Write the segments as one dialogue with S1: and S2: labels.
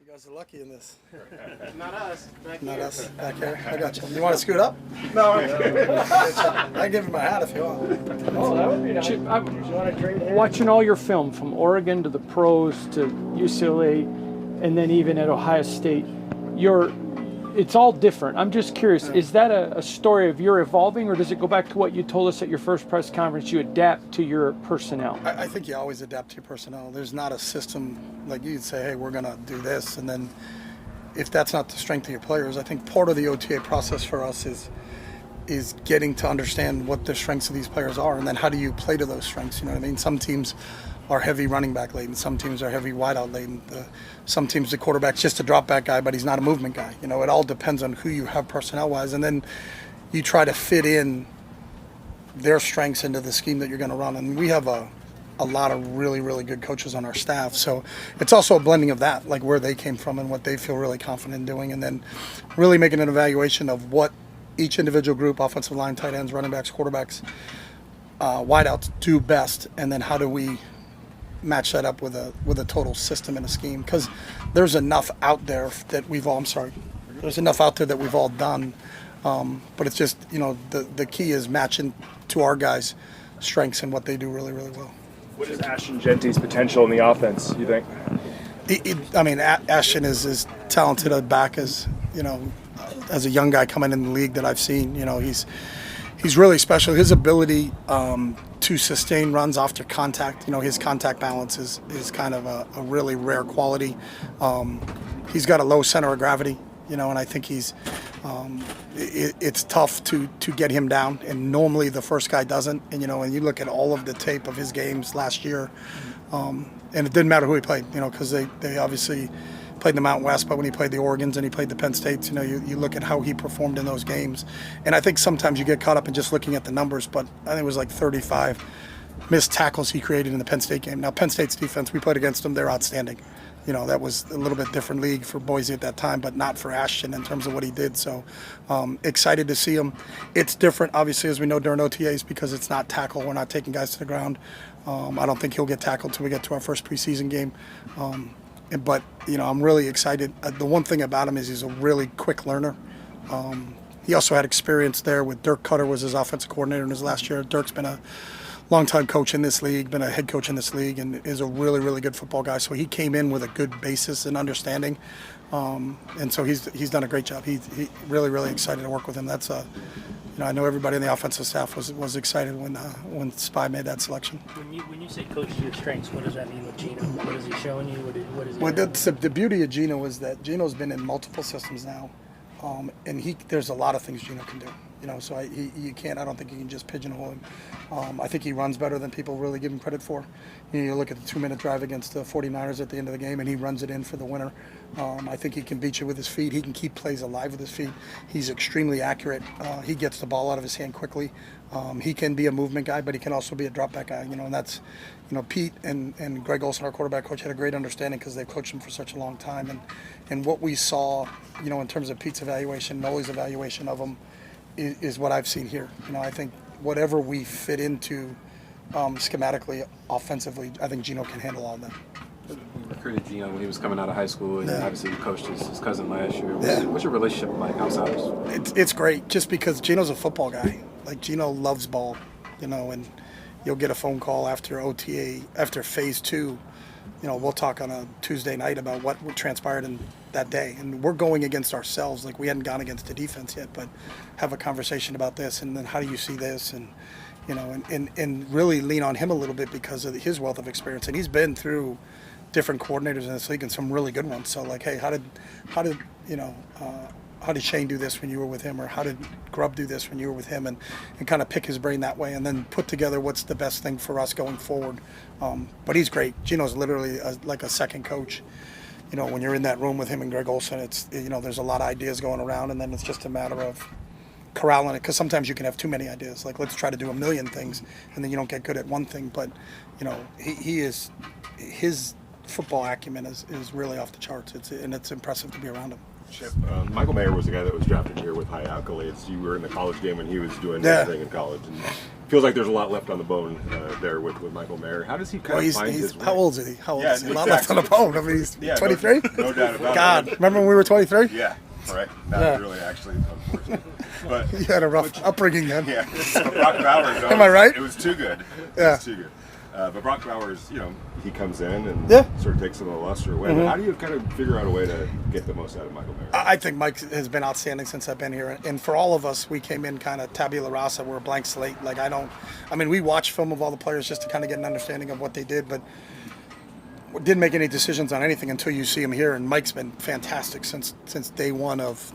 S1: You guys are lucky in this.
S2: Not us.
S1: Not us. Back here. I got you. You want to scoot up?
S2: No.
S1: I can give you my hat if you want.
S3: Oh, that would be nice. I'm watching all your film from Oregon to the pros to UCLA, and then even at Ohio State. It's all different. I'm just curious, is that a story of your evolving, or does it go back to what you told us at your first press conference, you adapt to your personnel?
S1: I think you always adapt to your personnel. There's not a system like you'd say, hey, we're going to do this. And then if that's not the strength of your players, I think part of the OTA process for us is getting to understand what the strengths of these players are. And then how do you play to those strengths? You know what I mean? Some teams are heavy running back laden. Some teams are heavy wideout laden. Some teams the quarterback's just a drop back guy, but he's not a movement guy. You know, it all depends on who you have personnel wise, and then you try to fit in their strengths into the scheme that you're going to run. And we have a lot of really, really good coaches on our staff, so it's also a blending of that, like where they came from and what they feel really confident in doing, and then really making an evaluation of what each individual group, offensive line, tight ends, running backs, quarterbacks, wideouts do best, and then how do we match that up with a total system and a scheme, because there's enough out there that we've all done, but it's just, you know, the key is matching to our guys' strengths and what they do really, really well.
S4: What is Ashton Genty's potential in the offense, you think?
S1: Ashton is as talented a back as, you know, as a young guy coming in the league that I've seen. You know, he's really special. His ability to sustain runs after contact, you know, his contact balance is kind of a really rare quality. He's got a low center of gravity, you know, and I think it's tough to get him down, and normally the first guy doesn't. And, you know, and you look at all of the tape of his games last year, and it didn't matter who he played, you know, because they obviously played the Mountain West, but when he played the Oregons and he played the Penn States, you know, you look at how he performed in those games. And I think sometimes you get caught up in just looking at the numbers, but I think it was like 35 missed tackles he created in the Penn State game. Now, Penn State's defense, we played against them, they're outstanding. You know, that was a little bit different league for Boise at that time, but not for Ashton in terms of what he did. So excited to see him. It's different, obviously, as we know, during OTAs, because it's not tackle. We're not taking guys to the ground. I don't think he'll get tackled until we get to our first preseason game. But, you know, I'm really excited. The one thing about him is he's a really quick learner. He also had experience there with Dirk Cutter was his offensive coordinator in his last year. Dirk's been a longtime coach in this league, been a head coach in this league, and is a really, really good football guy. So he came in with a good basis and understanding. And so he's done a great job. He's really, really excited to work with him. That's you know, I know everybody in the offensive staff was excited when Spy made that selection.
S5: When you say coach to your strengths, what does that mean with Geno? What is he showing you? What is he?
S1: Well, the beauty of Geno is that Geno's been in multiple systems now, and there's a lot of things Geno can do. You know, so I don't think you can just pigeonhole him. I think he runs better than people really give him credit for. You look at the 2-minute drive against the 49ers at the end of the game, and he runs it in for the winner. I think he can beat you with his feet. He can keep plays alive with his feet. He's extremely accurate. He gets the ball out of his hand quickly. He can be a movement guy, but he can also be a drop back guy. You know, and that's, you know, Pete and Greg Olson, our quarterback coach, had a great understanding because they've coached him for such a long time. And what we saw, you know, in terms of Pete's evaluation, Noli's evaluation of him, is what I've seen here. You know, I think whatever we fit into schematically, offensively, I think Geno can handle all of that.
S6: We recruited Geno when he was coming out of high school, and obviously you coached his cousin last year.
S1: Yeah.
S6: What's your relationship like outside of
S1: It's great, just because Geno's a football guy. Like, Geno loves ball, you know, and you'll get a phone call after OTA, after phase 2. You know, we'll talk on a Tuesday night about what transpired in that day. And we're going against ourselves. Like, we hadn't gone against the defense yet, but have a conversation about this. And then how do you see this? And, you know, and really lean on him a little bit because of his wealth of experience. And he's been through different coordinators in this league and some really good ones. So, like, hey, how did you know, how did Shane do this when you were with him, or how did Grubb do this when you were with him, and kind of pick his brain that way, and then put together what's the best thing for us going forward. But he's great. Geno's literally like a second coach. You know, when you're in that room with him and Greg Olson, it's, you know, there's a lot of ideas going around, and then it's just a matter of corralling it, because sometimes you can have too many ideas. Like, let's try to do a million things, and then you don't get good at one thing. But, you know, his football acumen is really off the charts. It's impressive to be around him.
S2: Chip, Michael Mayer was the guy that was drafted here with high accolades. You were in the college game when he was doing everything in college. And Feels like there's a lot left on the bone there with Michael Mayer. How does he kind of find his way?
S1: How old is he? How old
S2: Yeah,
S1: is he? A lot left on the
S2: exactly.
S1: bone. I mean, he's
S2: Yeah,
S1: 23?
S2: No doubt about
S1: God,
S2: it.
S1: remember when we were 23?
S2: Yeah, right. That was really actually unfortunate. But
S1: You had a rough upbringing then.
S2: yeah, but Brock Bowers.
S1: Am I right?
S2: It was too good. It
S1: Yeah.
S2: was too good. But Brock Bowers, he comes in and
S1: Yeah.
S2: sort of takes some of the luster away. But how do you kind of figure out a way to get the most out of Michael Mayer?
S1: I think Mike has been outstanding since I've been here. And for all of us, we came in kind of tabula rasa. We're a blank slate. We watched film of all the players just to kind of get an understanding of what they did, but didn't make any decisions on anything until you see him here. And Mike's been fantastic since day one of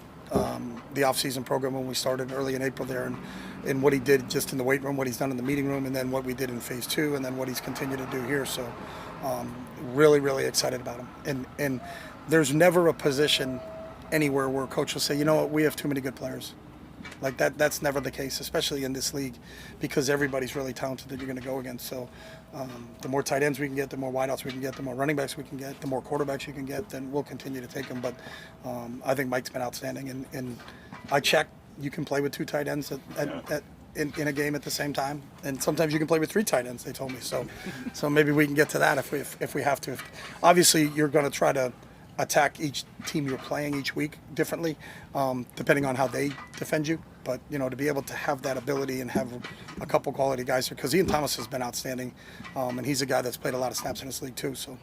S1: the off-season program when we started early in April there. And what he did just in the weight room, what he's done in the meeting room, and then what we did in phase 2, and then what he's continued to do here. So really, really excited about him. And there's never a position anywhere where a coach will say, you know what, we have too many good players. Like that's never the case, especially in this league, because everybody's really talented that you're going to go against. So the more tight ends we can get, the more wideouts we can get, the more running backs we can get, the more quarterbacks you can get, then we'll continue to take them. But I think Mike's been outstanding. And I check, you can play with 2 tight ends in a game at the same time, and sometimes you can play with 3 tight ends. They told me so maybe we can get to that if we have to. Obviously, you're going to try to attack each team you're playing each week differently, depending on how they defend you. But to be able to have that ability and have a couple quality guys here, because Ian Thomas has been outstanding, and he's a guy that's played a lot of snaps in this league too. So.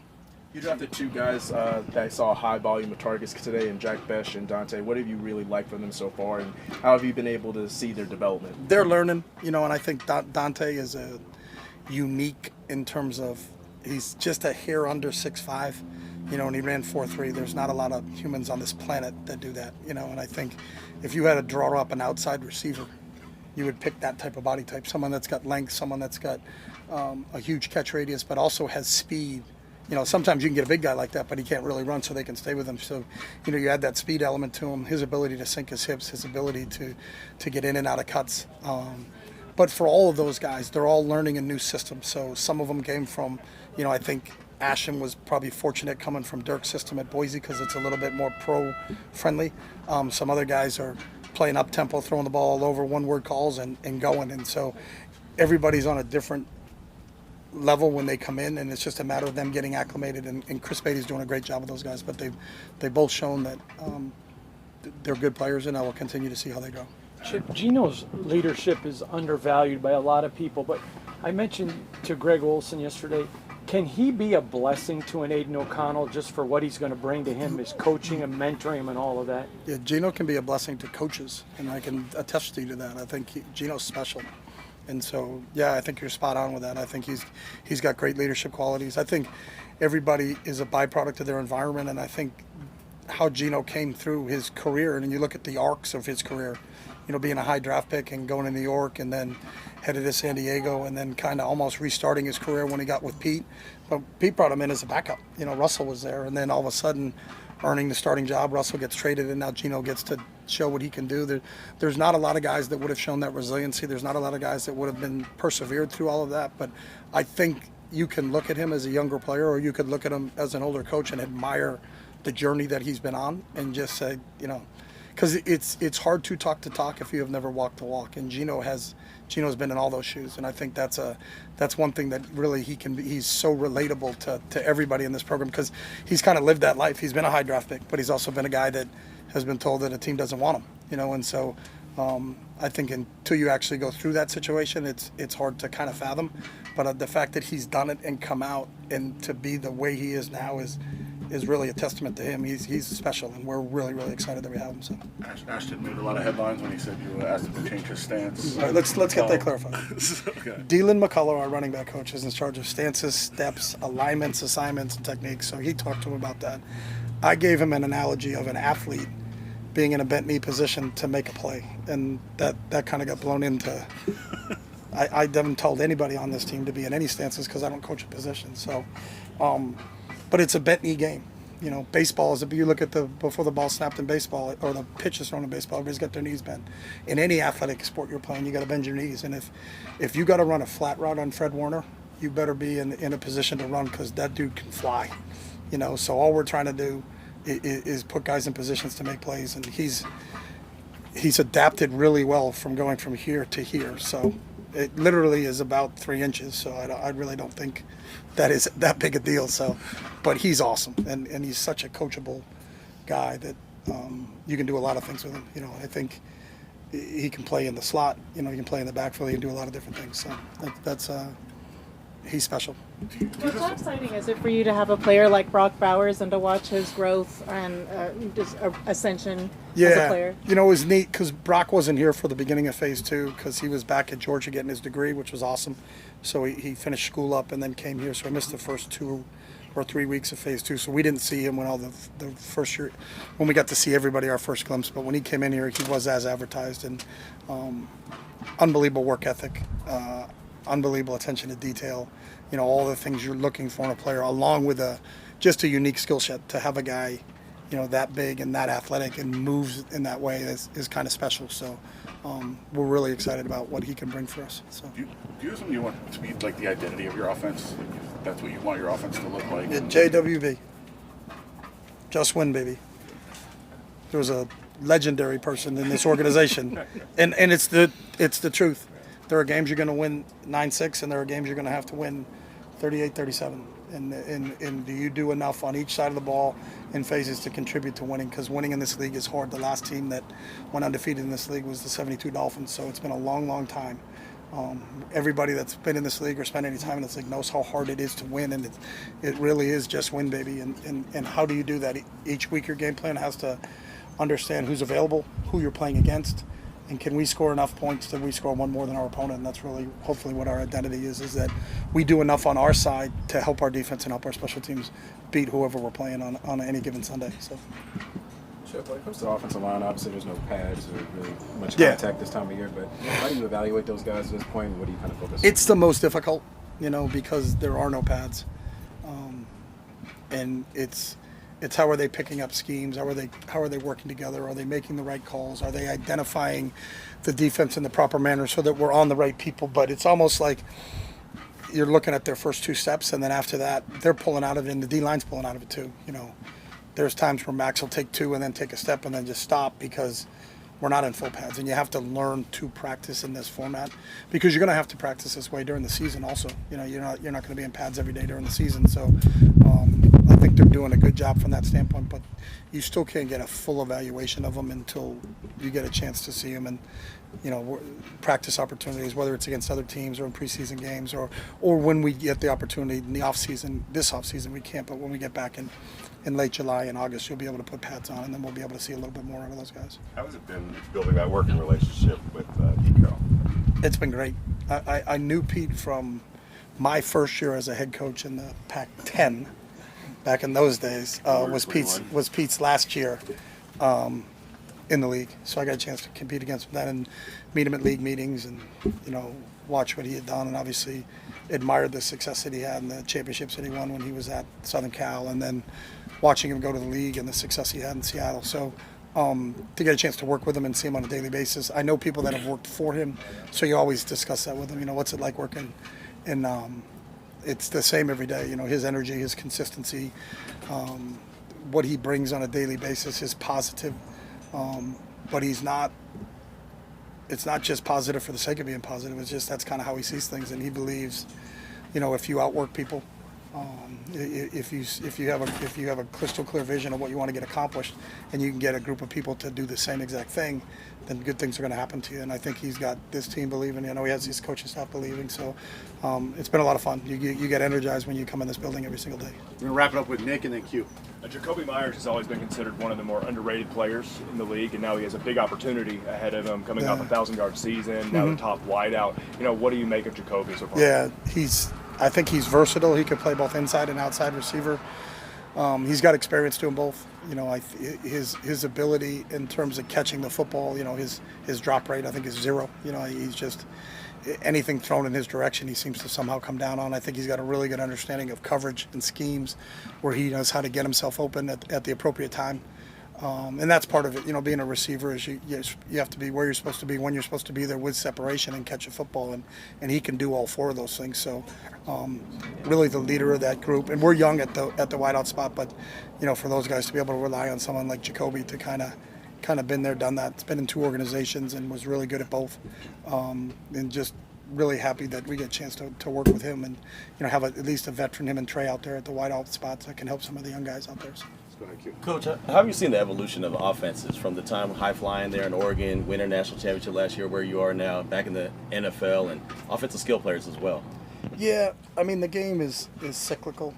S4: You drafted 2 guys that saw a high volume of targets today, in Jack Besh and Dante. What have you really liked from them so far, and how have you been able to see their development?
S1: They're learning, and I think Dante is a unique in terms of he's just a hair under 6'5", and he ran 4.3. There's not a lot of humans on this planet that do that, and I think if you had to draw up an outside receiver, you would pick that type of body type, someone that's got length, someone that's got a huge catch radius, but also has speed. Sometimes you can get a big guy like that, but he can't really run, so they can stay with him. So, you add that speed element to him, his ability to sink his hips, his ability to get in and out of cuts. But for all of those guys, they're all learning a new system. So some of them came from, I think Asham was probably fortunate coming from Dirk's system at Boise because it's a little bit more pro-friendly. Some other guys are playing up-tempo, throwing the ball all over, one-word calls and going. And so everybody's on a different level when they come in, and it's just a matter of them getting acclimated. And Chris Beatty's doing a great job with those guys, but they've both shown that they're good players, and I will continue to see how they go.
S3: Chip, Geno's leadership is undervalued by a lot of people, but I mentioned to Greg Olson yesterday, can he be a blessing to an Aiden O'Connell just for what he's going to bring to him, his coaching and mentoring him and all of that?
S1: Yeah, Geno can be a blessing to coaches, and I can attest to you to that. I think Geno's special. And so, yeah, I think you're spot on with that. I think he's got great leadership qualities. I think everybody is a byproduct of their environment, and I think how Geno came through his career, and you look at the arcs of his career, being a high draft pick and going to New York and then headed to San Diego and then kind of almost restarting his career when he got with Pete. But Pete brought him in as a backup. Russell was there, and then all of a sudden earning the starting job, Russell gets traded, and now Geno gets to show what he can do. There's not a lot of guys that would have shown that resiliency. There's not a lot of guys that would have been persevered through all of that. But I think you can look at him as a younger player, or you could look at him as an older coach and admire the journey that he's been on and just say, because it's hard to talk if you have never walked the walk. And Geno's been in all those shoes, and I think that's one thing that really he's so relatable to everybody in this program, because he's kind of lived that life. He's been a high draft pick, but he's also been a guy that has been told that a team doesn't want him, and so I think until you actually go through that situation, it's hard to kind of fathom. But the fact that he's done it and come out and to be the way he is now is really a testament to him. He's special, and we're really, really excited that we have him. So
S7: Ashton made a lot of headlines when he said you asked him to change his stance.
S1: all right, let's get that clarified.
S7: Okay.
S1: Dylan McCullough, our running back coach, is in charge of stances, steps, alignments, assignments, and techniques. So he talked to him about that. I gave him an analogy of an athlete being in a bent knee position to make a play, and that kind of got blown into. I haven't told anybody on this team to be in any stances because I don't coach a position. So, but it's a bent knee game. Baseball is. You look at before the ball snapped in baseball, or the pitch is thrown in baseball, everybody's got their knees bent. In any athletic sport you're playing, you got to bend your knees. And if you got to run a flat route on Fred Warner, you better be in a position to run, because that dude can fly. So all we're trying to do is put guys in positions to make plays, and he's adapted really well from going from here to here. So it literally is about 3 inches. So I really don't think that is that big a deal. So, but he's awesome, and he's such a coachable guy that you can do a lot of things with him. I think he can play in the slot. He can play in the backfield. He can do a lot of different things. So that's he's special.
S8: How exciting is it for you to have a player like Brock Bowers and to watch his growth and just ascension as a player?
S1: It was neat because Brock wasn't here for the beginning of phase 2 because he was back at Georgia getting his degree, which was awesome. So he finished school up and then came here. So I missed the first 2 or 3 weeks of phase 2. So we didn't see him when the first year, when we got to see everybody our first glimpse. But when he came in here, he was as advertised, and unbelievable work ethic, unbelievable attention to detail. All the things you're looking for in a player, along with just a unique skill set. To have a guy, that big and that athletic and moves in that way is kind of special. So we're really excited about what he can bring for us. So
S7: Do you have something you want to be like the identity of your offense? That's what you want your offense to look like?
S1: JWB. Just win, baby. There was a legendary person in this organization, and it's the truth. There are games you're going to win 9-6, and there are games you're going to have to win 38-37. And do you do enough on each side of the ball in phases to contribute to winning? Because winning in this league is hard. The last team that went undefeated in this league was the 72 Dolphins, so it's been a long, long time. Everybody that's been in this league or spent any time in this league knows how hard it is to win, and it really is just win, baby. And how do you do that? Each week your game plan has to understand who's available, who you're playing against, and can we score enough points that we score one more than our opponent? And that's really hopefully what our identity is that we do enough on our side to help our defense and help our special teams beat whoever we're playing on any given Sunday. So.
S6: Chip, when it comes to the offensive line, obviously there's no pads or really much contact this time of year, but how do you evaluate those guys at this point? What do you kind of focus on?
S1: It's the most difficult, because there are no pads. And it's how are they picking up schemes? How are they working together? Are they making the right calls? Are they identifying the defense in the proper manner so that we're on the right people? But it's almost like you're looking at their first 2 steps, and then after that, they're pulling out of it, and the D-line's pulling out of it too. There's times where Max will take 2 and then take a step and then just stop because we're not in full pads. And you have to learn to practice in this format because you're going to have to practice this way during the season also. You're not going to be in pads every day during the season. So I think they're doing a good job from that standpoint, but you still can't get a full evaluation of them until you get a chance to see them and, practice opportunities, whether it's against other teams or in preseason games or when we get the opportunity in the offseason. This offseason we can't, but when we get back in late July and August, you'll be able to put pads on, and then we'll be able to see a little bit more out of those guys.
S2: How has it been building that working relationship with Pete Carroll?
S1: It's been great. I knew Pete from my first year as a head coach in the Pac-10. Back in those days, was Pete's last year in the league. So I got a chance to compete against him then and meet him at league meetings and watch what he had done, and obviously admired the success that he had and the championships that he won when he was at Southern Cal, and then watching him go to the league and the success he had in Seattle. So to get a chance to work with him and see him on a daily basis. I know people that have worked for him, so you always discuss that with him. What's it like working? And it's the same every day. His energy, his consistency, what he brings on a daily basis is positive. But it's not just positive for the sake of being positive. It's just that's kind of how he sees things, and he believes, if you outwork people, if you have a crystal clear vision of what you want to get accomplished, and you can get a group of people to do the same exact thing, then good things are going to happen to you. And I think he's got this team believing. He has his coaching staff believing. So it's been a lot of fun. You get energized when you come in this building every single day.
S7: We're gonna wrap it up with Nick and then Q.
S9: Jakobi Meyers has always been considered one of the more underrated players in the league, and now he has a big opportunity ahead of him coming off a 1,000-yard season, now the top wideout. What do you make of Jakobi so far?
S1: Yeah, I think he's versatile. He can play both inside and outside receiver. He's got experience doing both. His ability in terms of catching the football, his drop rate I think is 0. He's just anything thrown in his direction he seems to somehow come down on. I think he's got a really good understanding of coverage and schemes where he knows how to get himself open at the appropriate time. And that's part of it. Being a receiver is you have to be where you're supposed to be, when you're supposed to be there with separation and catch a football. And he can do all 4 of those things. So really the leader of that group. And we're young at the wideout spot, but, for those guys to be able to rely on someone like Jakobi to kind of been there, done that. It's been in 2 organizations and was really good at both. And just really happy that we get a chance to work with him and have at least a veteran, him and Trey, out there at the wideout spots that can help some of the young guys out there. So.
S10: Coach, how have you seen the evolution of offenses from the time high flying there in Oregon, win a national championship last year, where you are now, back in the NFL, and offensive skill players as well?
S1: Yeah, I mean, the game is cyclical.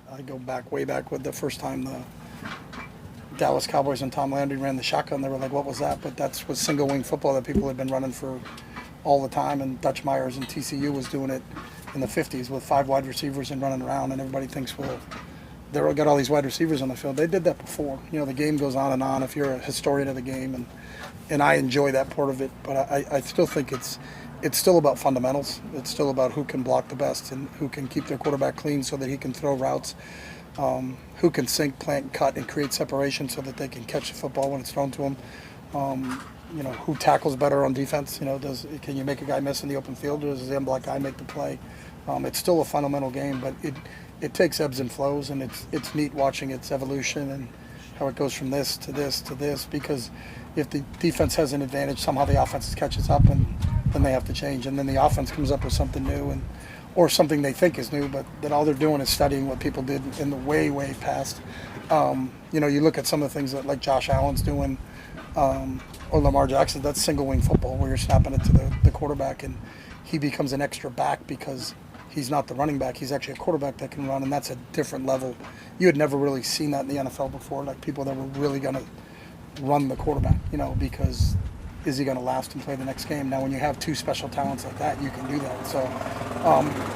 S1: I go way back with the first time the Dallas Cowboys and Tom Landry ran the shotgun. They were like, what was that? But that was single wing football that people had been running for all the time, and Dutch Myers and TCU was doing it in the 50s with 5 wide receivers and running around, and everybody thinks, well, they've got all these wide receivers on the field. They did that before. The game goes on and on if you're a historian of the game, and I enjoy that part of it, but I still think it's still about fundamentals. It's still about who can block the best and who can keep their quarterback clean so that he can throw routes, who can sink, plant, cut, and create separation so that they can catch the football when it's thrown to them. Who tackles better on defense? Can you make a guy miss in the open field, or does the unblocked guy make the play? It's still a fundamental game, but it takes ebbs and flows, and it's neat watching its evolution and how it goes from this to this to this, because if the defense has an advantage, somehow the offense catches up, and then they have to change, and then the offense comes up with something new or something they think is new, but that all they're doing is studying what people did in the way past. You look at some of the things that like Josh Allen's doing, or Lamar Jackson. That's single wing football where you're snapping it to the quarterback, and he becomes an extra back because he's not the running back. He's actually a quarterback that can run, and that's a different level. You had never really seen that in the NFL before, like people that were really going to run the quarterback, because is he going to last and play the next game? Now, when you have 2 special talents like that, you can do that. So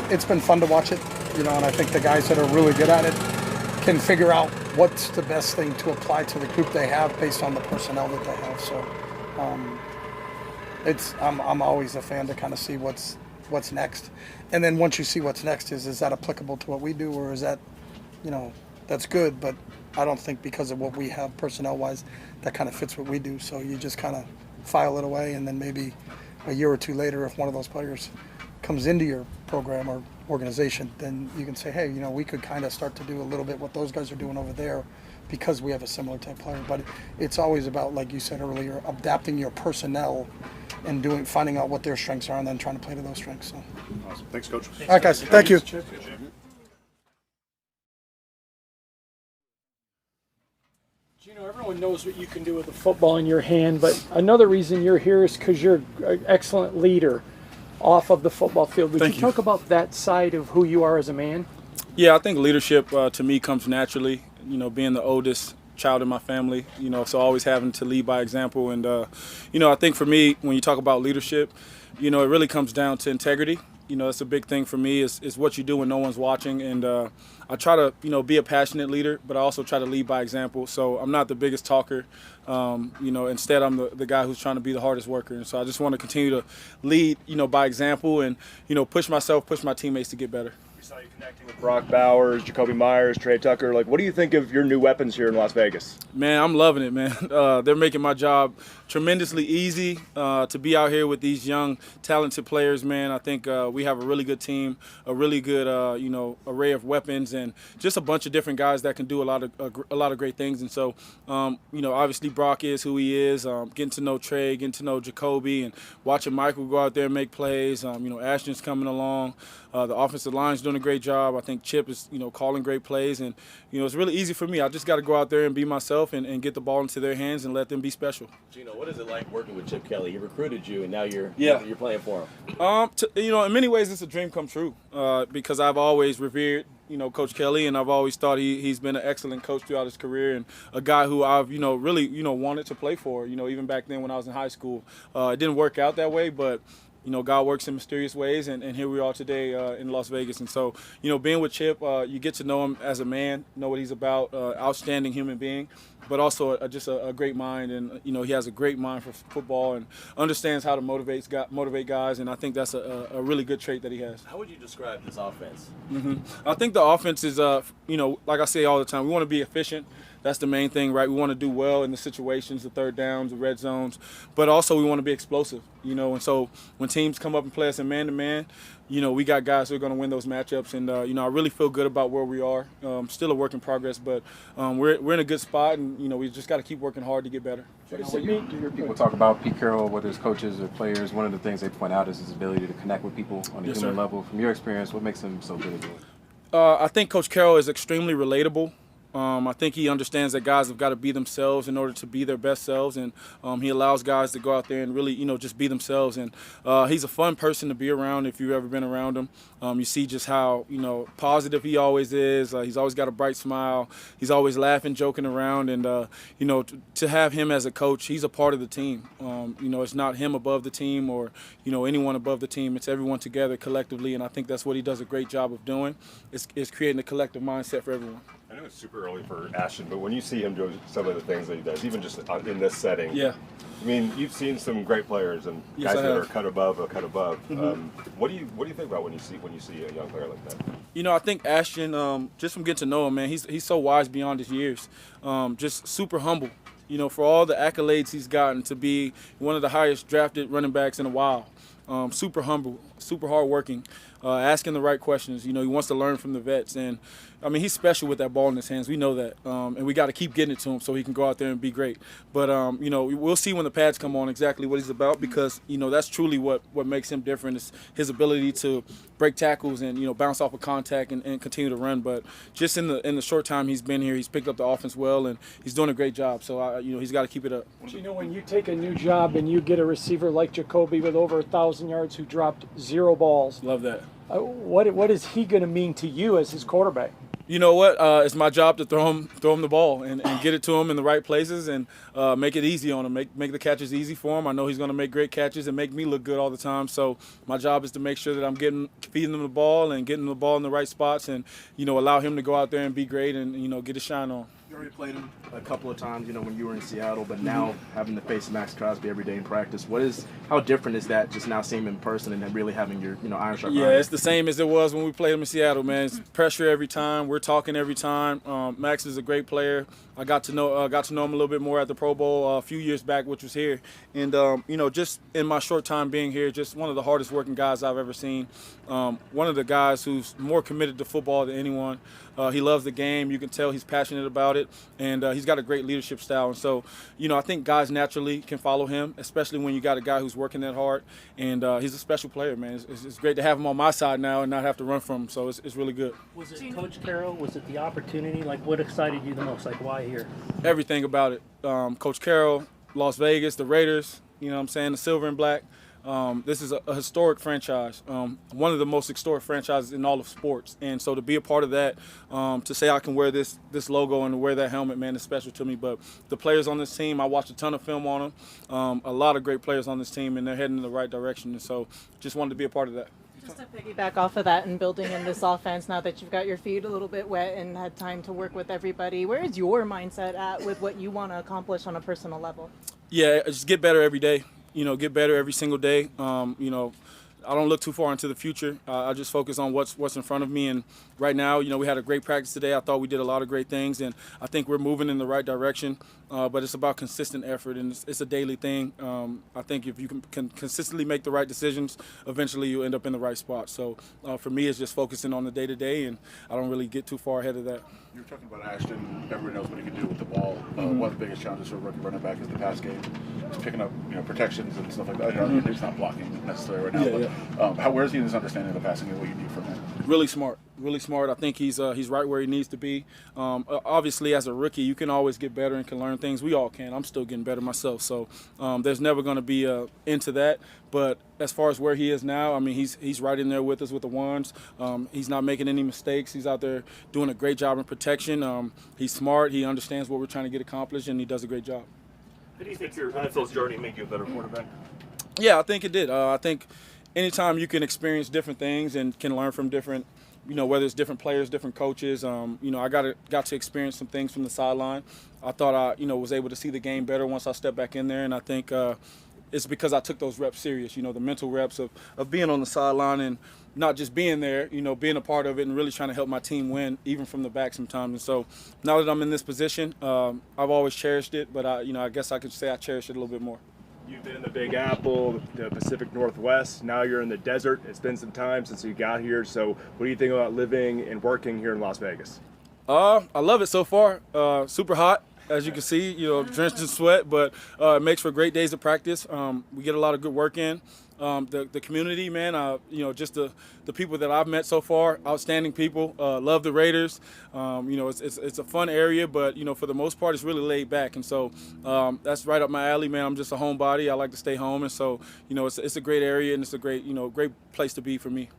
S1: it's been fun to watch it, and I think the guys that are really good at it can figure out what's the best thing to apply to the group they have based on the personnel that they have. So I'm always a fan to kind of see what's next. And then once you see what's next, is that applicable to what we do, or is that, that's good, but I don't think because of what we have personnel-wise, that kind of fits what we do. So you just kind of file it away, and then maybe a year or 2 later, if one of those players comes into your program or organization, then you can say, hey, we could kind of start to do a little bit what those guys are doing over there because we have a similar type player. But it's always about, like you said earlier, adapting your personnel and finding out what their strengths are and then trying to play to those strengths. So.
S2: Awesome. Thanks, Coach.
S1: All right, guys. Thank you.
S3: Geno, everyone knows what you can do with the football in your hand, but another reason you're here is because you're an excellent leader off of the football field. Would you talk about that side of who you are as a man?
S11: Yeah, I think leadership to me comes naturally. Being the oldest child in my family, so always having to lead by example. And, I think for me, when you talk about leadership, it really comes down to integrity. That's a big thing for me is what you do when no one's watching. And I try to, be a passionate leader, but I also try to lead by example. So I'm not the biggest talker. Instead I'm the guy who's trying to be the hardest worker. And so I just want to continue to lead, by example and, push myself, push my teammates to get better.
S9: We saw you connecting with Brock Bowers, Jakobi Meyers, Trey Tucker. What do you think of your new weapons here in Las Vegas?
S11: Man, I'm loving it, man. They're making my job tremendously easy to be out here with these young, talented players, man. I think we have a really good team, a really good, array of weapons, and just a bunch of different guys that can do a lot of great things. And so, obviously Brock is who he is. Getting to know Trey, getting to know Jakobi, and watching Michael go out there and make plays. Ashton's coming along. The offensive line's doing a great job. I think Chip is, calling great plays. And, it's really easy for me. I just got to go out there and be myself and get the ball into their hands and let them be special.
S10: Geno, what is it like working with Chip Kelly? He recruited you, and now you're playing for him.
S11: In many ways, it's a dream come true because I've always revered, Coach Kelly, and I've always thought he's been an excellent coach throughout his career and a guy who I've, really, wanted to play for, even back then when I was in high school. It didn't work out that way, but God works in mysterious ways, and here we are today in Las Vegas. And so, being with Chip, you get to know him as a man, know what he's about, outstanding human being, but also just a great mind. And, he has a great mind for football and understands how to motivate guys, and I think that's a really good trait that he has.
S10: How would you describe this offense?
S11: I think the offense is, like I say all the time, we want to be efficient. That's the main thing, right? We want to do well in the situations, the third downs, the red zones, but also we want to be explosive, and so when teams come up and play us in man-to-man, we got guys who are going to win those matchups, and I really feel good about where we are. Still a work in progress, but we're in a good spot, and we just got to keep working hard to get better.
S3: What does it mean to your
S6: People talk about Pete Carroll, whether it's coaches or players. One of the things they point out is his ability to connect with people on a human level. From your experience, what makes him so good at it?
S11: I think Coach Carroll is extremely relatable. I think he understands that guys have got to be themselves in order to be their best selves, and he allows guys to go out there and really, just be themselves. And he's a fun person to be around if you've ever been around him. You see just how, positive he always is. He's always got a bright smile. He's always laughing, joking around. And, to have him as a coach, he's a part of the team. It's not him above the team or, anyone above the team. It's everyone together collectively, and I think that's what he does a great job of doing, is creating a collective mindset for everyone.
S2: I know it's super early for Ashton, but when you see him do some of the things that he does, even just in this setting, I mean, you've seen some great players and guys that are cut above. Mm-hmm. What do you think about when you see a young player like that?
S11: I think Ashton, just from getting to know him, man, he's so wise beyond his years, just super humble. For all the accolades he's gotten, to be one of the highest drafted running backs in a while. Super humble, super hardworking, asking the right questions. He wants to learn from the vets. And, he's special with that ball in his hands. We know that. And we got to keep getting it to him so he can go out there and be great. But, we'll see when the pads come on exactly what he's about, because, that's truly what makes him different, is his ability to break tackles and, bounce off of contact and continue to run. But just in the short time he's been here, he's picked up the offense well, and he's doing a great job. So, he's got to keep it up.
S3: When you take a new job and you get a receiver like Jakobi with over 1,000 yards who dropped 0 balls.
S11: Love that.
S3: What is he going to mean to you as his quarterback?
S11: You know what? It's my job to throw him the ball and get it to him in the right places and make it easy on him, make the catches easy for him. I know he's going to make great catches and make me look good all the time. So my job is to make sure that I'm feeding him the ball and getting the ball in the right spots, and allow him to go out there and be great and get his shine on.
S4: You already played him a couple of times, when you were in Seattle, but now having to face Max Crosby every day in practice, how different is that, just now seeing him in person and then really having your, iron sharp iron?
S11: Yeah, it's the same as it was when we played him in Seattle, man. It's pressure every time. We're talking every time. Max is a great player. I got to know him a little bit more at the Pro Bowl a few years back, which was here. And, just in my short time being here, just one of the hardest working guys I've ever seen. One of the guys who's more committed to football than anyone. He loves the game. You can tell he's passionate about it. And he's got a great leadership style. And so, I think guys naturally can follow him, especially when you got a guy who's working that hard. And he's a special player, man. It's great to have him on my side now and not have to run from him. So it's really good.
S5: Was it Coach Carroll? Was it the opportunity? What excited you the most? Why here?
S11: Everything about it. Coach Carroll, Las Vegas, the Raiders, the silver and black. This is a historic franchise, one of the most historic franchises in all of sports. And so to be a part of that, to say I can wear this logo and wear that helmet, man, is special to me. But the players on this team, I watched a ton of film on them. A lot of great players on this team, and they're heading in the right direction. And so just wanted to be a part of that.
S8: Just to piggyback off of that and building in this offense, now that you've got your feet a little bit wet and had time to work with everybody, where is your mindset at with what you want to accomplish on a personal level?
S11: Yeah, just get better every day. Get better every single day. I don't look too far into the future. I just focus on what's in front of me. And right now, we had a great practice today. I thought we did a lot of great things, and I think we're moving in the right direction. But it's about consistent effort, and it's a daily thing. I think if you can consistently make the right decisions, eventually you'll end up in the right spot. So for me, it's just focusing on the day-to-day, and I don't really get too far ahead of that.
S7: You were talking about Ashton. Everyone knows what he can do with the ball. One of the biggest challenges for a rookie running back is the pass game. He's picking up, protections and stuff like that. He's not blocking necessarily right now. But where is he in his understanding of the passing and what you need from him?
S11: Really smart. I think he's right where he needs to be. Obviously, as a rookie, you can always get better and can learn things. We all can. I'm still getting better myself. So there's never going to be an end to that. But as far as where he is now, he's right in there with us with the ones. He's not making any mistakes. He's out there doing a great job in protection. He's smart. He understands what we're trying to get accomplished, and he does a great job.
S9: How do you think your NFL journey make you a better quarterback?
S11: Yeah, I think it did. I think anytime you can experience different things and can learn from different, whether it's different players, different coaches, I got to experience some things from the sideline. I thought I, was able to see the game better once I stepped back in there, and I think it's because I took those reps serious, the mental reps of being on the sideline and, not just being there, being a part of it and really trying to help my team win, even from the back sometimes. And so now that I'm in this position, I've always cherished it, but I guess I could say I cherish it a little bit more.
S9: You've been in the Big Apple, the Pacific Northwest. Now you're in the desert. It's been some time since you got here. So what do you think about living and working here in Las Vegas?
S11: I love it so far. Super hot, as you can see, drenched in sweat, but it makes for great days of practice. We get a lot of good work in. The community, man, just the people that I've met so far, outstanding people. Love the Raiders. It's a fun area, but for the most part, it's really laid back, and so that's right up my alley, man. I'm just a homebody. I like to stay home, and so it's a great area, and it's a great great place to be for me.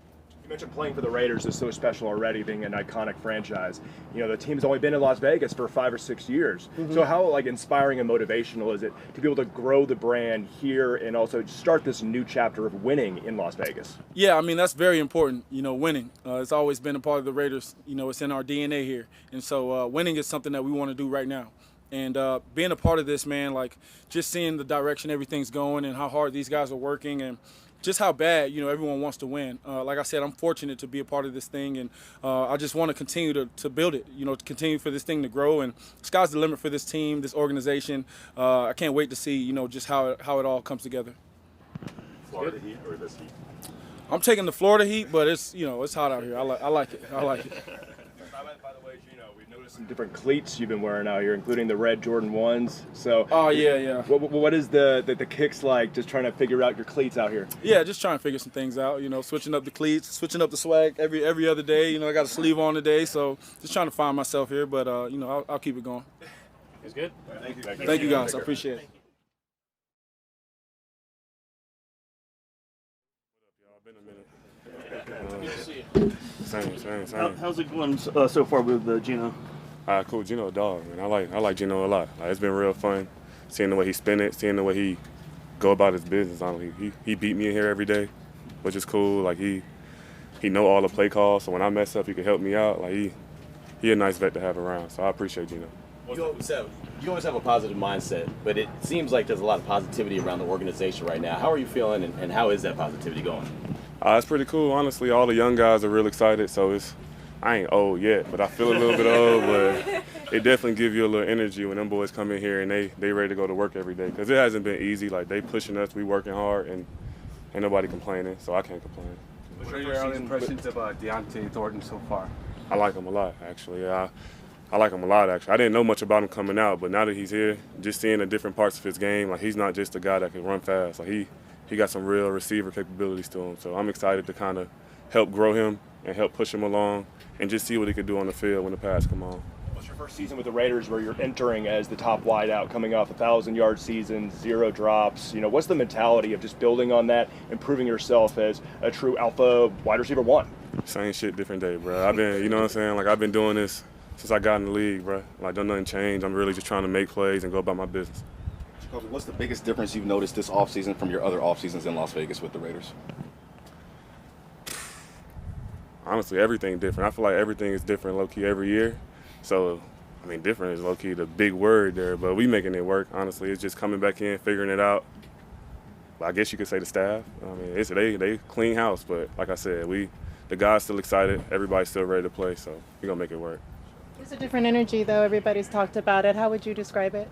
S9: You mentioned playing for the Raiders is so special already, being an iconic franchise. The team's only been in Las Vegas for 5 or 6 years. Mm-hmm. So how inspiring and motivational is it to be able to grow the brand here and also start this new chapter of winning in Las Vegas?
S11: Yeah, I mean, that's very important, winning. It's always been a part of the Raiders. It's in our DNA here. And so winning is something that we want to do right now. And being a part of this, man, just seeing the direction everything's going and how hard these guys are working and just how bad, everyone wants to win. Like I said, I'm fortunate to be a part of this thing, and I just want to continue to build it, to continue for this thing to grow. And sky's the limit for this team, this organization. I can't wait to see, just how it all comes together.
S2: Florida Heat or this Heat?
S11: I'm taking the Florida Heat, but it's, it's hot out here. I like it. I like it.
S9: By the way, we've noticed some different cleats you've been wearing out here, including the red Jordan 1s. So,
S11: yeah.
S9: What is the kicks like? Just trying to figure out your cleats out here.
S11: Yeah, just trying to figure some things out. Switching up the cleats, switching up the swag every other day. I got a sleeve on today, so just trying to find myself here. But I'll keep it going.
S5: It's good.
S9: Thank you.
S11: Thank you guys. I appreciate it.
S12: Good to see you.
S13: Same. How's it going so far with Geno?
S12: Cool. Geno a dog, man. I like Geno a lot. It's been real fun seeing the way he spin it, seeing the way he go about his business. He beat me in here every day, which is cool. He know all the play calls, so when I mess up, he can help me out. He a nice vet to have around, so I appreciate Geno.
S10: You always have a positive mindset, but it seems like there's a lot of positivity around the organization right now. How are you feeling, and how is that positivity going?
S12: It's pretty cool, honestly. All the young guys are real excited, so I ain't old yet, but I feel a little bit old, but it definitely gives you a little energy when them boys come in here and they ready to go to work every day, because it hasn't been easy. They pushing us, we working hard, and ain't nobody complaining, so I can't complain.
S6: What are your impressions about Deontay Thornton so far?
S12: I like him a lot, actually. I like him a lot, actually. I didn't know much about him coming out, but now that he's here, just seeing the different parts of his game, he's not just a guy that can run fast. He got some real receiver capabilities to him, so I'm excited to kind of help grow him and help push him along and just see what he could do on the field when the pass come on.
S9: What's your first season with the Raiders where you're entering as the top wideout, coming off 1,000-yard season, 0 drops? What's the mentality of just building on that, improving yourself as a true alpha wide receiver 1?
S12: Same shit, different day, bro. I've been, I've been doing this since I got in the league, bro. Don't nothing change. I'm really just trying to make plays and go about my business.
S14: What's the biggest difference you've noticed this offseason from your other off seasons in Las Vegas with the Raiders?
S12: Honestly, everything different. I feel like everything is different low-key every year. So, different is low-key the big word there, but we making it work, honestly. It's just coming back in, figuring it out. I guess you could say the staff. They clean house, but like I said, the guys still excited. Everybody's still ready to play, so we're going to make it work.
S8: It's a different energy, though. Everybody's talked about it. How would you describe it?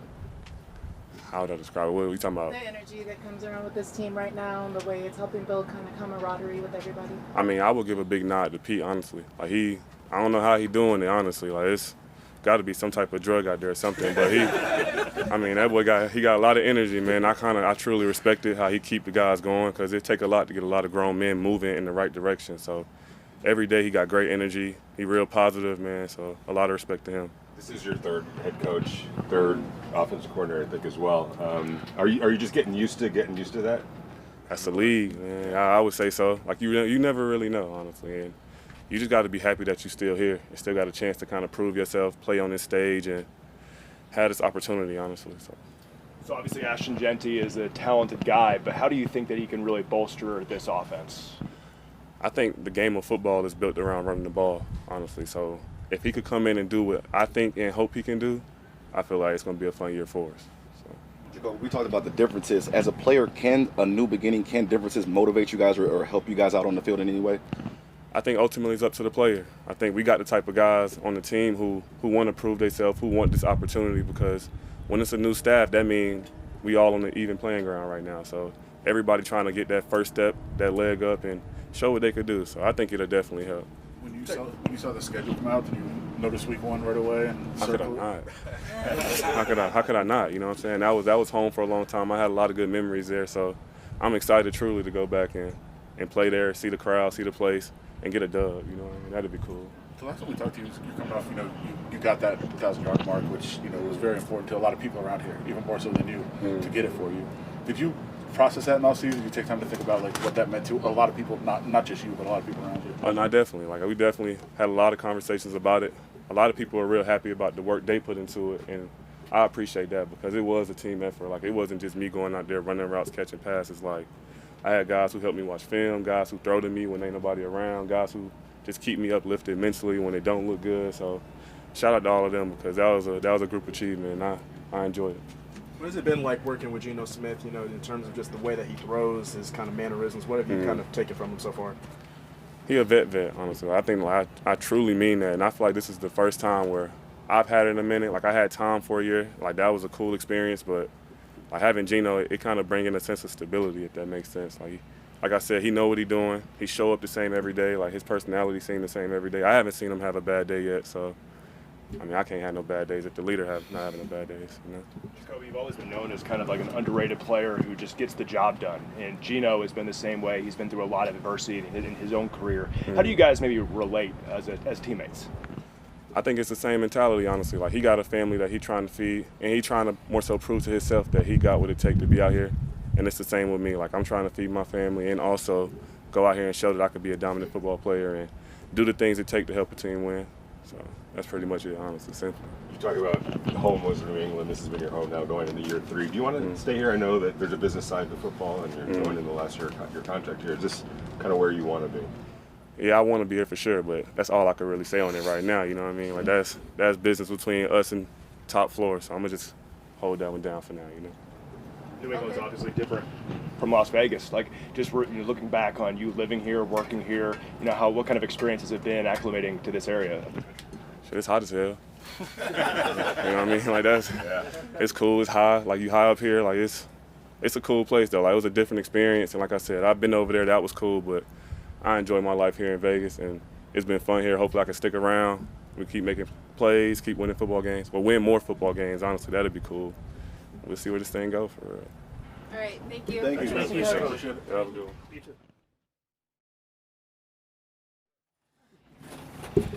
S12: How would I describe it? What are we talking about?
S8: The energy that comes around with this team right now and the way it's helping build kind of camaraderie with everybody.
S12: I would give a big nod to Pete, honestly. I don't know how he doing it, honestly. It's got to be some type of drug out there or something. But that boy got a lot of energy, man. I truly respect it, how he keep the guys going, because it take a lot to get a lot of grown men moving in the right direction. So every day he got great energy. He real positive, man. So a lot of respect to him.
S2: This is your third head coach, third offensive coordinator, I think, as well. Are you just getting used to that?
S12: That's the league, man. I would say so. You never really know, honestly. And you just got to be happy that you're still here and still got a chance to kind of prove yourself, play on this stage, and have this opportunity, honestly.
S9: So obviously Ashton Jeanty is a talented guy, but how do you think that he can really bolster this offense?
S12: I think the game of football is built around running the ball, honestly. So if he could come in and do what I think and hope he can do, I feel like it's going to be a fun year for us.
S14: Jakobi, we talked about the differences. As a player, can differences motivate you guys or help you guys out on the field in any way?
S12: I think ultimately it's up to the player. I think we got the type of guys on the team who want to prove themselves, who want this opportunity, because when it's a new staff, that means we all on the even playing ground right now. So everybody trying to get that first step, that leg up, and show what they could do. So I think it'll definitely help.
S7: When you saw the schedule come out, did you notice week 1 right away? And
S12: how could I not? How could I not? You know what I'm saying? That was home for a long time. I had a lot of good memories there. So I'm excited truly to go back and play there, see the crowd, see the place, and get a dub. You know what I mean? That'd be cool.
S7: The last time we talked to you, you're coming off, you got that 1,000-yard mark, which, was very important to a lot of people around here, even more so than you, to get it for you. Did you process that in all season? Did you take time to think about what that meant to a lot of people, not just you, but a lot of people around you?
S12: Oh, no, definitely. We definitely had a lot of conversations about it. A lot of people are real happy about the work they put into it, and I appreciate that because it was a team effort. It wasn't just me going out there running routes, catching passes. I had guys who helped me watch film, guys who throw to me when ain't nobody around, guys who just keep me uplifted mentally when it don't look good. So shout out to all of them because that was a group achievement, and I enjoyed it.
S4: What has it been like working with Geno Smith, in terms of just the way that he throws, his kind of mannerisms? What have you kind of taken from him so far?
S12: He a vet, honestly. I think I truly mean that, and I feel like this is the first time where I've had it in a minute. I had Tom for a year. That was a cool experience, but having Geno, it kind of bringing a sense of stability, if that makes sense. Like I said, he know what he's doing. He show up the same every day. His personality seems the same every day. I haven't seen him have a bad day yet, so I can't have no bad days if the leader not having no bad days.
S9: Jakobi, you've always been known as kind of an underrated player who just gets the job done, and Geno has been the same way. He's been through a lot of adversity in his own career. How do you guys maybe relate as teammates?
S12: I think it's the same mentality, honestly. He got a family that he's trying to feed, and he's trying to more so prove to himself that he got what it takes to be out here. And it's the same with me. I'm trying to feed my family and also go out here and show that I could be a dominant football player and do the things it takes to help a team win. So that's pretty much it, honestly, simple.
S2: You talk about home was New England. This has been your home now going into year 3. Do you want to stay here? I know that there's a business side to football, and you're going in the last year of your contract here. Is this kind of where you want to be?
S12: Yeah, I want to be here for sure, but that's all I could really say on it right now. You know what I mean? That's business between us and top floor. So I'm gonna just hold that one down for now.
S9: New England's obviously different from Las Vegas. Just looking back on you living here, working here, what kind of experience has it been acclimating to this area?
S12: Shit, it's hot as hell. You know what I mean? It's cool. It's high. You high up here. It's a cool place though. It was a different experience, and like I said, I've been over there. That was cool, but I enjoy my life here in Vegas, and it's been fun here. Hopefully I can stick around. We keep making plays, keep winning football games, or win more football games. Honestly, that'd be cool. We'll see where this thing goes for real.
S15: All right, thank you.
S7: Thank you.
S4: Thank you, sir. Appreciate it.
S12: Have a good one.
S4: You too.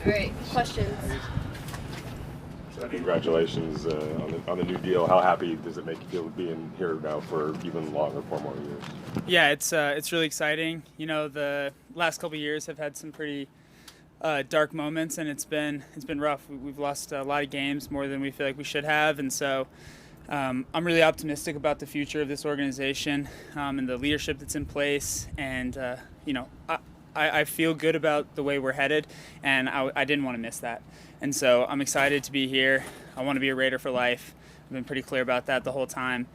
S15: All right, questions?
S2: Congratulations on the new deal. How happy does it make you feel being here now for even longer, 4 more years?
S16: Yeah, it's really exciting. The last couple of years have had some pretty dark moments, and it's been rough. We've lost a lot of games, more than we feel like we should have, and so I'm really optimistic about the future of this organization and the leadership that's in place. And I feel good about the way we're headed, and I didn't want to miss that. And so I'm excited to be here. I want to be a Raider for life. I've been pretty clear about that the whole time.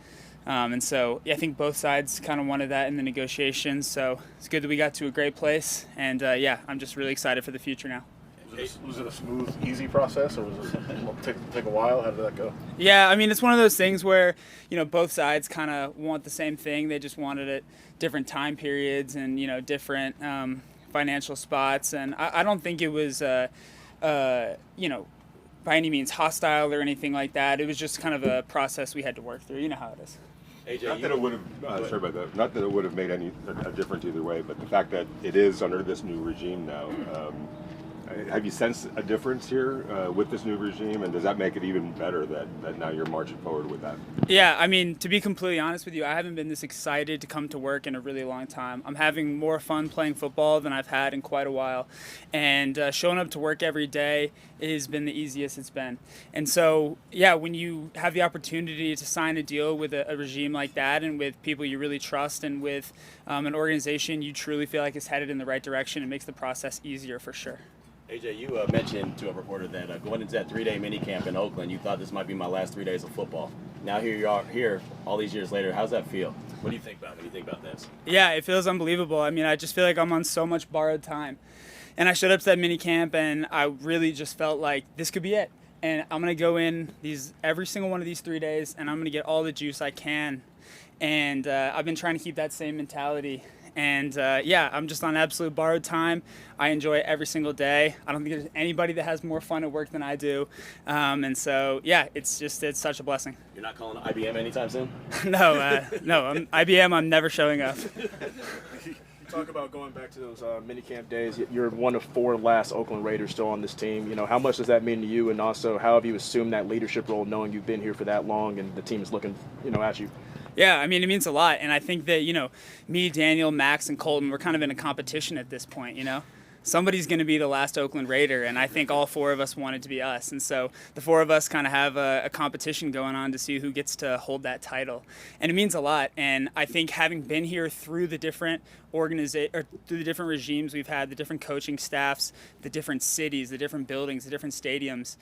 S16: And so I think both sides kind of wanted that in the negotiations. So it's good that we got to a great place. And I'm just really excited for the future now.
S7: Was it a smooth, easy process, or was it take a while? How did that go?
S16: Yeah, it's one of those things where, both sides kind of want the same thing. They just wanted it different time periods and, different financial spots. And I don't think it was, by any means hostile or anything like that. It was just kind of a process we had to work through. You know how it is.
S2: AJ, not that it would have. Sorry about that. Not that it would have made a difference either way, but the fact that it is under this new regime now. Have you sensed a difference here with this new regime, and does that make it even better that now you're marching forward with that?
S16: Yeah, to be completely honest with you, I haven't been this excited to come to work in a really long time. I'm having more fun playing football than I've had in quite a while, and showing up to work every day has been the easiest it's been. And so, yeah, when you have the opportunity to sign a deal with a regime like that and with people you really trust and with an organization you truly feel like is headed in the right direction, it makes the process easier for sure.
S10: AJ, you mentioned to a reporter that going into that 3-day minicamp in Oakland, you thought this might be my last 3 days of football. Now here you are, here all these years later. How's that feel? What do you think about it when you think about this?
S16: Yeah, it feels unbelievable. I just feel like I'm on so much borrowed time. And I showed up to that mini camp, and I really just felt like this could be it. And I'm going to go in every single one of these 3 days, and I'm going to get all the juice I can. And I've been trying to keep that same mentality. And yeah, I'm just on absolute borrowed time. I enjoy it every single day. I don't think there's anybody that has more fun at work than I do. And so, yeah, it's such a blessing.
S10: You're not calling IBM anytime soon?
S16: No, IBM, I'm never showing up.
S4: You talk about going back to those minicamp days. You're one of 4 last Oakland Raiders still on this team. How much does that mean to you? And also, how have you assumed that leadership role knowing you've been here for that long and the team is looking, at you?
S16: Yeah, I mean, it means a lot. And I think that, me, Daniel, Max, and Colton, we're kind of in a competition at this point, Somebody's going to be the last Oakland Raider, and I think all 4 of us want it to be us. And so the 4 of us kind of have a competition going on to see who gets to hold that title. And it means a lot. And I think having been here through the different through the different regimes we've had, the different coaching staffs, the different cities, the different buildings, the different stadiums,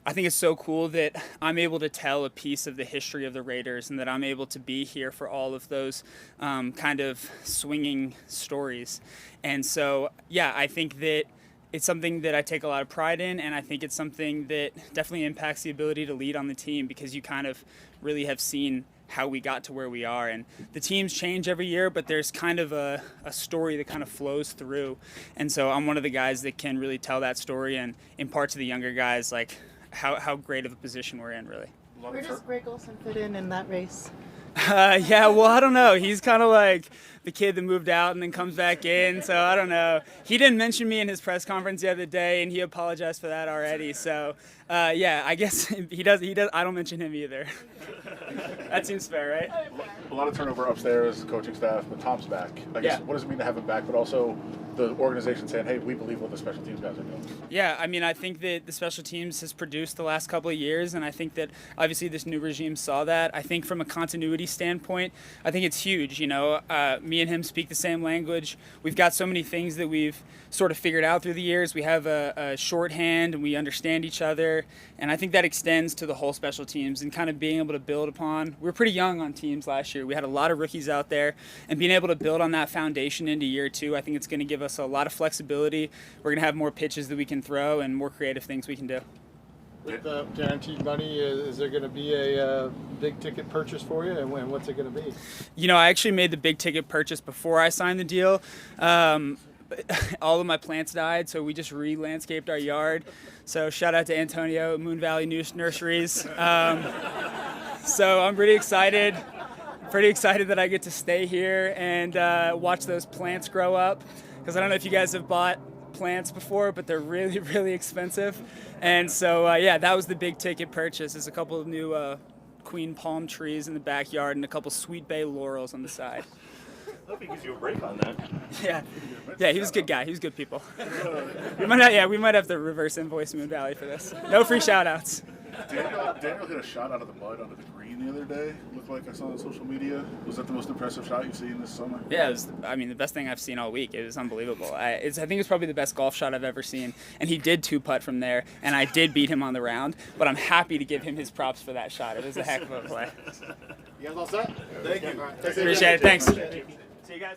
S16: I think it's so cool that I'm able to tell a piece of the history of the Raiders and that I'm able to be here for all of those kind of swinging stories. And so, yeah, I think that it's something that I take a lot of pride in, and I think it's something that definitely impacts the ability to lead on the team because you kind of really have seen how we got to where we are. And the teams change every year, but there's kind of a story that kind of flows through. And so I'm one of the guys that can really tell that story and impart to the younger guys, like, how great of a position we're in, really.
S8: Where does Greg Olsen fit in that race?
S16: Yeah, well, I don't know. He's kind of like the kid that moved out and then comes back in, so I don't know. He didn't mention me in his press conference the other day, and he apologized for that already. So, yeah, I guess he does. I don't mention him either. That seems fair, right?
S7: A lot of turnover upstairs, coaching staff, but Tom's back. I guess what does it mean to have him back, but also the organization saying, hey, we believe what the special teams guys are doing?
S16: Yeah, I mean, I think that the special teams has produced the last couple of years, and I think that obviously this new regime saw that. I think from a continuity standpoint, I think it's huge. Me and him speak the same language. We've got so many things that we've sort of figured out through the years. We have a shorthand, and we understand each other, and I think that extends to the whole special teams and kind of being able to build upon. We were pretty young on teams last year. We had a lot of rookies out there, and being able to build on that foundation into year 2, I think it's going to give us a lot of flexibility. We're going to have more pitches that we can throw and more creative things we can do.
S17: With the guaranteed money, is there going to be a big ticket purchase for you, and what's it going to be?
S16: I actually made the big ticket purchase before I signed the deal. All of my plants died, so we just re-landscaped our yard. So shout out to Antonio at Moon Valley Nurseries. So I'm pretty excited that I get to stay here and watch those plants grow up. Because I don't know if you guys have bought plants before, but they're really, really expensive. And so, yeah, that was the big ticket purchase. There's a couple of new queen palm trees in the backyard and a couple sweet bay laurels on the side.
S13: I hope he gives you a break on that.
S16: Yeah, he was a good guy. He was good people. We might have to reverse invoice Moon Valley for this. No free shout-outs.
S7: Daniel hit a shot out of the mud onto the green the other day. Looked like I saw on social media. Was that the most impressive shot you've seen this summer?
S16: Yeah, it was, the best thing I've seen all week. It was unbelievable. I think it's probably the best golf shot I've ever seen. And he did 2-putt from there, and I did beat him on the round. But I'm happy to give him his props for that shot. It was a heck of a play.
S7: You guys all set? Thank you.
S16: Appreciate it. Thanks. See you guys.